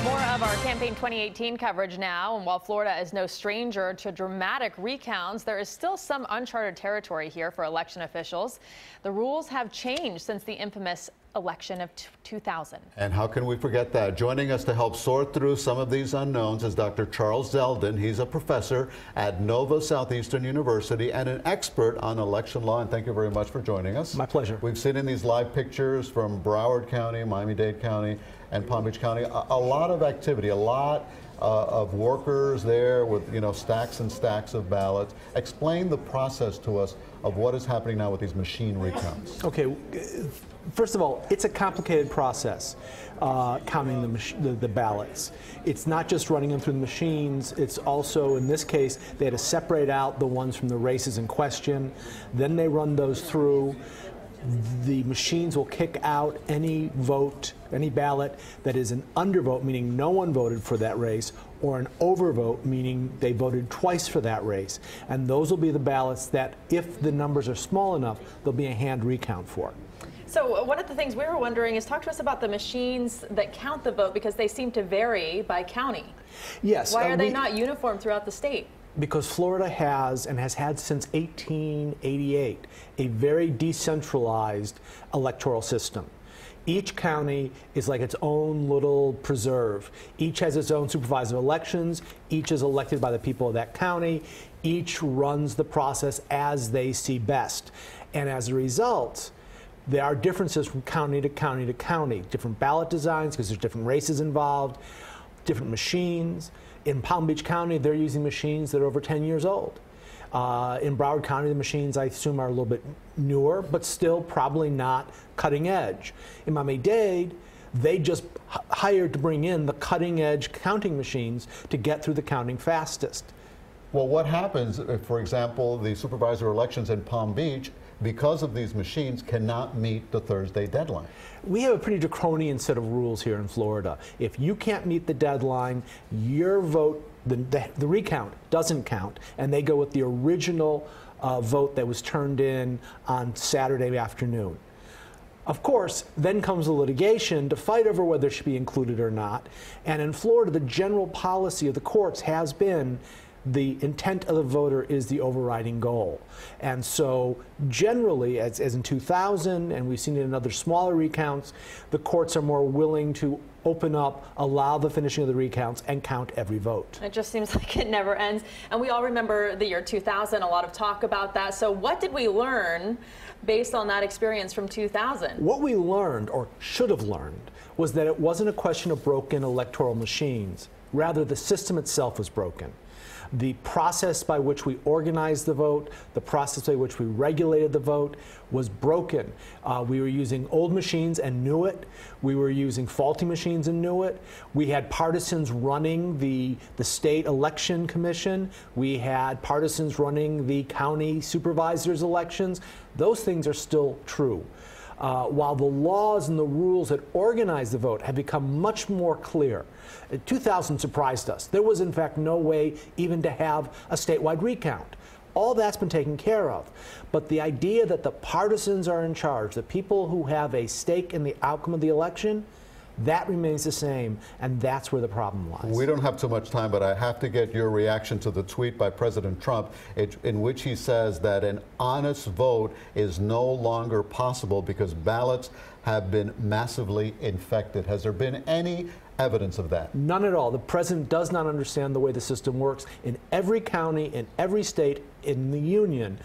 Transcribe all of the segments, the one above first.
More of our Campaign 2018 coverage now, and while Florida is no stranger to dramatic recounts, there is still some uncharted territory here for election officials. The rules have changed since the infamous election of 2000. And how can we forget that? Joining us to help sort through some of these unknowns is Dr. Charles Zelden. He's a professor at Nova Southeastern University and an expert on election law. And thank you very much for joining us. My pleasure. We've seen in these live pictures from Broward County, Miami-Dade County, and Palm Beach County, a lot of activity, a lot of workers there with, stacks and stacks of ballots. Explain the process to us of what is happening now with these machine recounts. Okay, first of all, it's a complicated process, counting the ballots. It's not just running them through the machines, it's also, in this case, they had to separate out the ones from the races in question. Then they run those through. The machines will kick out any vote, any ballot that is an undervote, meaning no one voted for that race, or an overvote, meaning they voted twice for that race. And those will be the ballots that, if the numbers are small enough, there'll be a hand recount for. So one of the things we were wondering is, talk to us about the machines that count the vote, because they seem to vary by county. Yes. Why are they not uniform throughout the state? Because Florida has, and has had since 1888, a very decentralized electoral system. Each county is like its own little preserve. Each has its own supervisor of elections. Each is elected by the people of that county. Each runs the process as they see best. And as a result, there are differences from county to county to county. Different ballot designs, because there's different races involved, different machines. In Palm Beach County, they're using machines that are over 10 years old. In Broward County, the machines, I assume, are a little bit newer, but still probably not cutting edge. In Miami-Dade, they just hired to bring in the cutting edge counting machines to get through the counting fastest. Well, what happens if, for example, the supervisor elections in Palm Beach, because of these machines, cannot meet the Thursday deadline? We have a pretty draconian set of rules here in Florida. If you can't meet the deadline, your vote, the recount doesn't count, and they go with the original vote that was turned in on Saturday afternoon. Of course, then comes the litigation to fight over whether it should be included or not. And in Florida, the general policy of the courts has been the intent of the voter is the overriding goal. And so generally, as in 2000, and we've seen it in other smaller recounts, the courts are more willing to open up, allow the finishing of the recounts, and count every vote. It just seems like it never ends. And we all remember the year 2000, a lot of talk about that. So what did we learn based on that experience from 2000? What we learned, or should have learned, was that it wasn't a question of broken electoral machines. Rather, the system itself was broken. The process by which we organized the vote, the process by which we regulated the vote was broken. We were using old machines and knew it. We were using faulty machines and knew it. We had partisans running the state election commission. We had partisans running the county supervisors' elections. Those things are still true. While the laws and the rules that organize the vote have become much more clear. 2000 surprised us. There was, in fact, no way even to have a statewide recount. All that's been taken care of. But the idea that the partisans are in charge, the people who have a stake in the outcome of the election, that remains the same, and that's where the problem lies. We don't have too much time, but I have to get your reaction to the tweet by President Trump in which he says that an honest vote is no longer possible because ballots have been massively infected. Has there been any evidence of that? None at all. The president does not understand the way the system works. In every county, in every state, in the union,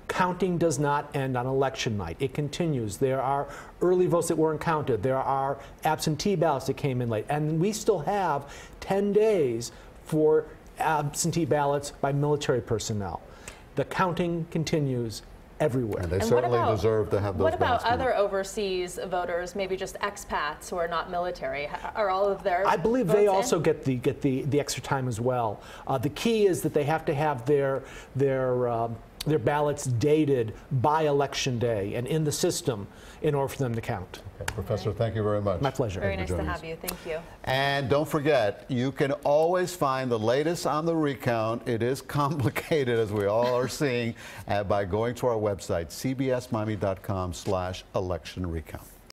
counting does not end on election night. It continues. There are early votes that weren't counted. There are absentee ballots that came in late. And we still have 10 days for absentee ballots by military personnel. The counting continues everywhere. And they certainly deserve to have those. What about other overseas voters, maybe just expats who are not military? Are all of their I believe they also get the extra time as well. The key is that they have to have their ballots dated by election day and in the system in order for them to count. Okay. Professor, thank you very much. My pleasure. Very nice to have you. Thank you. And don't forget, you can always find the latest on the recount. It is complicated, as we all are seeing, by going to our website, cbsmiami.com/election recount.